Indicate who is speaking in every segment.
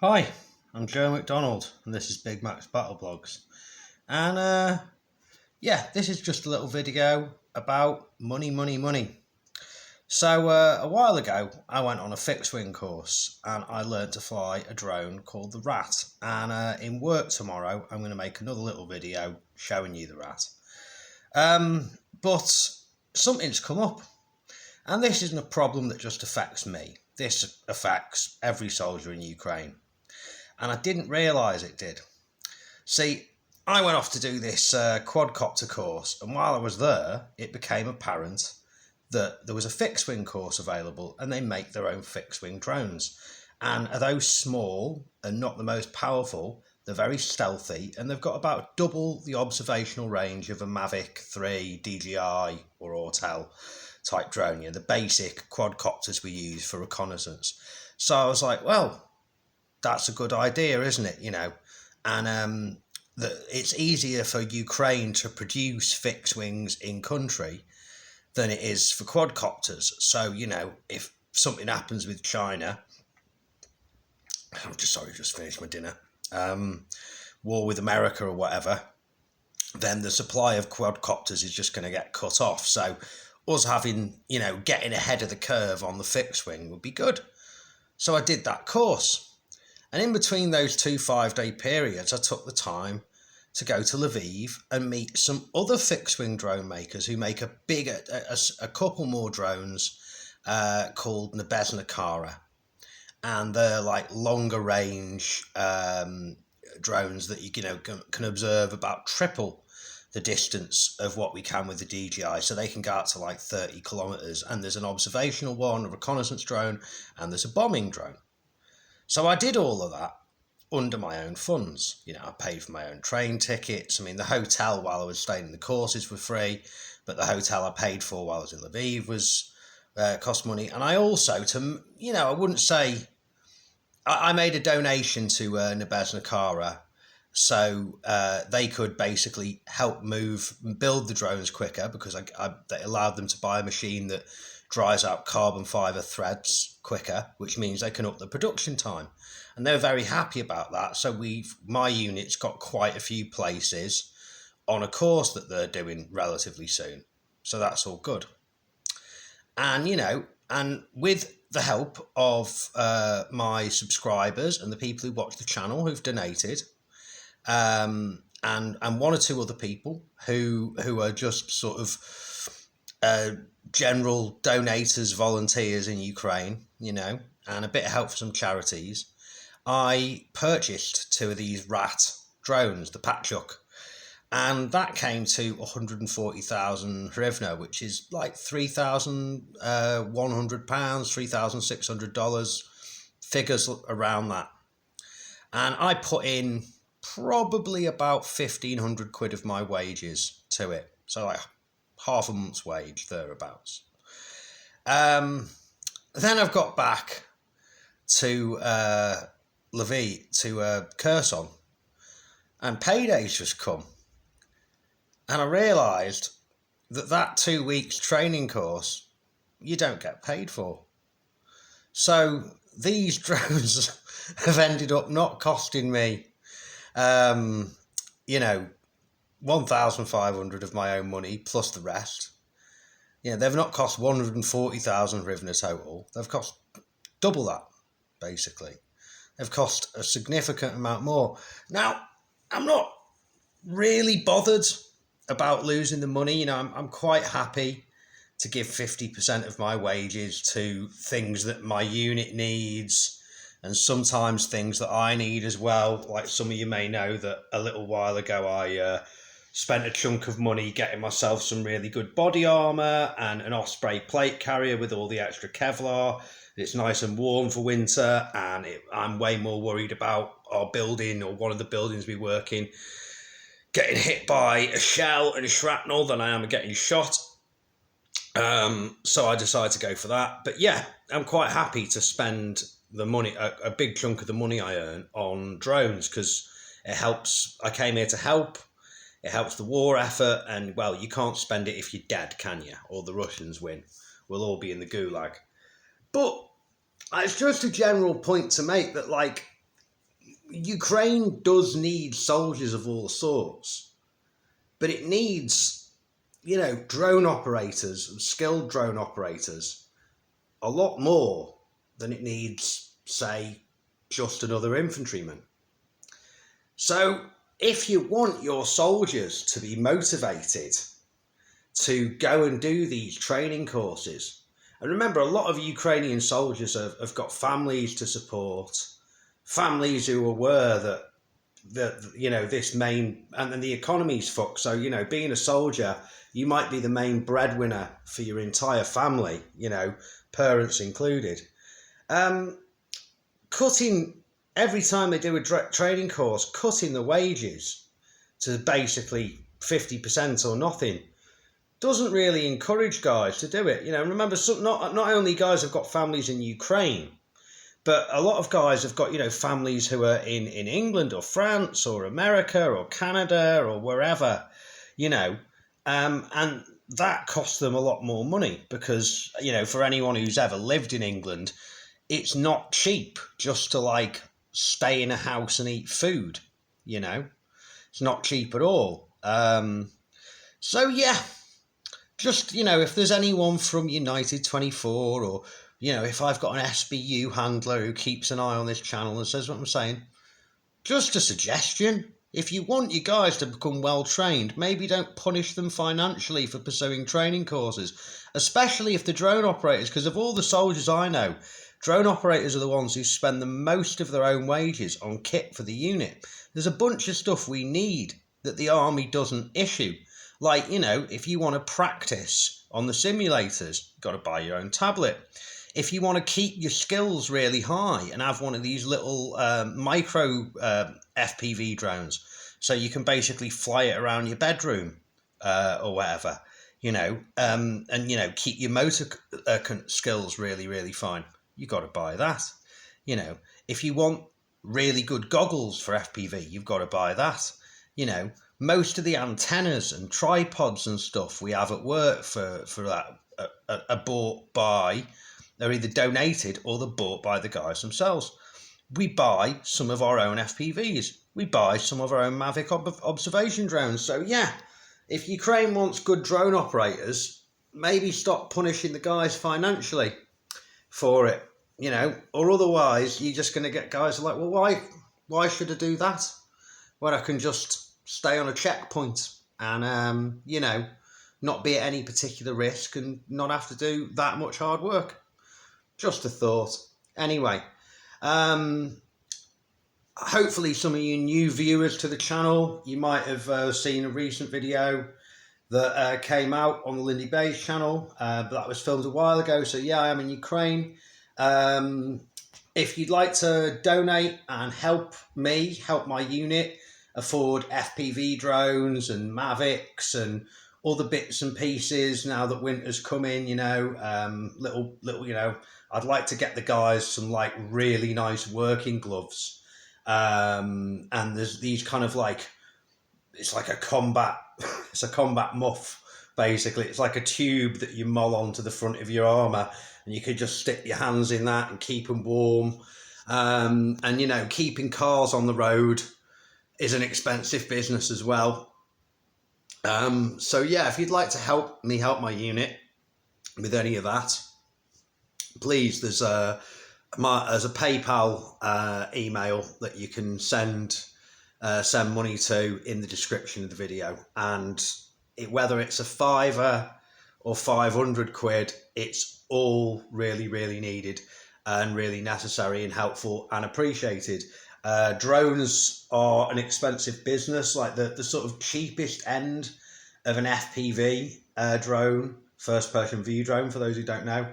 Speaker 1: Hi, I'm Joe McDonald, and this is Big Mac's Battle Blogs. And this is just a little video about money. So a while ago, I went on a fixed wing course, and I learned to fly a drone called the Rat. And in work tomorrow, I'm going to make another little video showing you the Rat. But something's come up, and this isn't a problem that just affects me. This affects every soldier in Ukraine. And I didn't realise it did. See, I went off to do this quadcopter course, and while I was there, it became apparent that there was a fixed wing course available, and they make their own fixed wing drones. And although small and not the most powerful, they're very stealthy, and they've got about double the observational range of a Mavic 3 DJI or Autel type drone, the basic quadcopters we use for reconnaissance. So I was like, well, that's a good idea, isn't it? And it's easier for Ukraine to produce fixed wings in country than it is for quadcopters. So, if something happens with China, just finished my dinner, war with America or whatever, then the supply of quadcopters is just going to get cut off. So us having, getting ahead of the curve on the fixed wing would be good. So I did that course. And in between those 2 5-day periods, I took the time to go to Lviv and meet some other fixed-wing drone makers who make a couple more drones called Nebesna Kara. And they're like longer range drones that you can observe about triple the distance of what we can with the DJI. So they can go out to like 30 kilometers. And there's an observational one, a reconnaissance drone, and there's a bombing drone. So I did all of that under my own funds. I paid for my own train tickets. I mean, the hotel while I was staying in the courses were free, but the hotel I paid for while I was in Lviv was cost money. And I also, I wouldn't say, I made a donation to Nebesna Kara so they could basically help build the drones quicker, because they allowed them to buy a machine that dries out carbon fibre threads quicker, which means they can up the production time. And they're very happy about that. So my unit's got quite a few places on a course that they're doing relatively soon. So that's all good. And, and with the help of my subscribers and the people who watch the channel who've donated, and one or two other people who are just sort of general donators, volunteers in Ukraine, and a bit of help for some charities, I purchased 2 of these Rat drones, the Patchuk, and that came to 140,000 hryvnia, which is like £3,100, $3,600, figures around that. And I put in probably about 1,500 quid of my wages to it, so like half a month's wage, thereabouts. Then I've got back to Lviv, to Kherson, and payday's just come. And I realised that 2 weeks training course, you don't get paid for. So these drones have ended up not costing me, 1,500 of my own money plus the rest. They've not cost 140,000 hryvnia total. They've cost double that, basically. They've cost a significant amount more. Now, I'm not really bothered about losing the money. I'm quite happy to give 50% of my wages to things that my unit needs, and sometimes things that I need as well. Like some of you may know that a little while ago I spent a chunk of money getting myself some really good body armour and an Osprey plate carrier with all the extra Kevlar. It's nice and warm for winter, and I'm way more worried about our building, or one of the buildings we work in, getting hit by a shell and a shrapnel than I am getting shot. So I decided to go for that. But yeah, I'm quite happy to spend the money, a big chunk of the money I earn, on drones, because it helps. I came here to help. It helps the war effort, and, well, you can't spend it if you're dead, can you? Or the Russians win. We'll all be in the gulag. But it's just a general point to make that, like, Ukraine does need soldiers of all sorts, but it needs, drone operators, skilled drone operators, a lot more than it needs, say, just another infantryman. So if you want your soldiers to be motivated to go and do these training courses, and remember, a lot of Ukrainian soldiers have got families to support, families who are aware that this main, and then the economy's fucked. So, being a soldier, you might be the main breadwinner for your entire family, parents included. Cutting, every time they do a training course, cutting the wages to basically 50% or nothing doesn't really encourage guys to do it. Remember, not only guys have got families in Ukraine, but a lot of guys have got, families who are in England or France or America or Canada or wherever, and that costs them a lot more money because, for anyone who's ever lived in England, it's not cheap just to stay in a house and eat food, it's not cheap at all. So yeah, just, if there's anyone from United 24 or, if I've got an SBU handler who keeps an eye on this channel and says what I'm saying, just a suggestion. If you want you guys to become well trained, maybe don't punish them financially for pursuing training courses, especially if the drone operators, because of all the soldiers I know, drone operators are the ones who spend the most of their own wages on kit for the unit. There's a bunch of stuff we need that the army doesn't issue. If you want to practice on the simulators, you've got to buy your own tablet. If you want to keep your skills really high and have one of these little micro FPV drones, so you can basically fly it around your bedroom or whatever, and keep your motor skills really, really fine, you got to buy that. If you want really good goggles for FPV, you've got to buy that. Most of the antennas and tripods and stuff we have at work for that are bought by, they're either donated or they're bought by the guys themselves. We buy some of our own FPVs. We buy some of our own Mavic observation drones. So yeah, if Ukraine wants good drone operators, maybe stop punishing the guys financially for it, or otherwise you're just going to get guys like, well, why should I do that when I can just stay on a checkpoint and, not be at any particular risk and not have to do that much hard work. Just a thought. Anyway, hopefully some of you new viewers to the channel, you might have seen a recent video that came out on the Lindy Bays channel, but that was filmed a while ago. So yeah, I am in Ukraine. If you'd like to donate and help me, help my unit, afford FPV drones and Mavics and other bits and pieces now that winter's come in, little, I'd like to get the guys some really nice working gloves. And there's these kind of it's like a combat, it's a combat muff, basically. It's like a tube that you mull onto the front of your armour and you could just stick your hands in that and keep them warm. And, keeping cars on the road is an expensive business as well. So yeah, if you'd like to help me help my unit with any of that, please, there's a PayPal email that you can send money to in the description of the video, and whether it's a £5 or 500 quid, it's all really, really needed and really necessary and helpful and appreciated. Drones are an expensive business. The sort of cheapest end of an FPV drone, first person view drone, for those who don't know,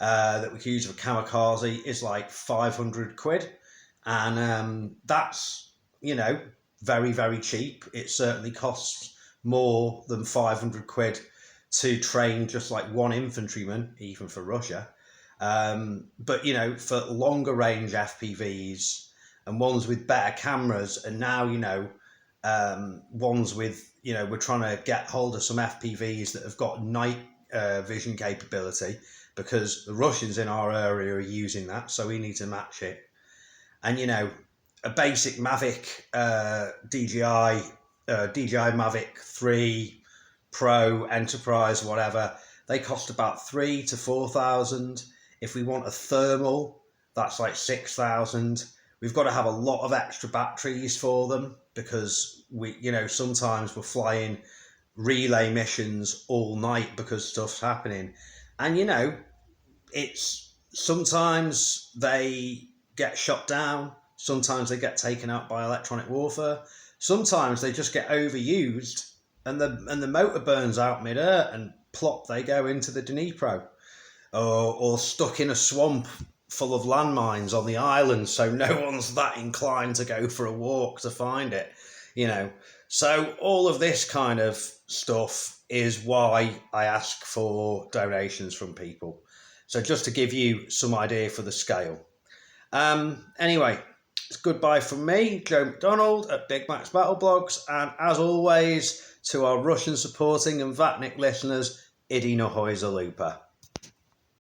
Speaker 1: that we can use for kamikaze is 500 quid. And that's, very, very cheap. It certainly costs more than 500 quid to train just one infantryman, even for Russia. But, for longer range FPVs and ones with better cameras, and now, ones with, we're trying to get hold of some FPVs that have got night vision capability, because the Russians in our area are using that, so we need to match it. And, a basic Mavic DJI Mavic 3 Pro, Enterprise, whatever, they cost about 3,000 to 4,000. If we want a thermal, that's like 6,000. We've got to have a lot of extra batteries for them because sometimes we're flying relay missions all night because stuff's happening. And, it's sometimes they get shot down. Sometimes they get taken out by electronic warfare. Sometimes they just get overused and the motor burns out mid-air and plop, they go into the Dnipro. Or stuck in a swamp full of landmines on the island, so no one's that inclined to go for a walk to find it, So all of this kind of stuff is why I ask for donations from people. So just to give you some idea for the scale. Anyway, it's goodbye from me, Joe McDonald at Big Macs Battle Blogs, and as always, to our Russian supporting and Vatnik listeners, Idi Nahoy Zalupa.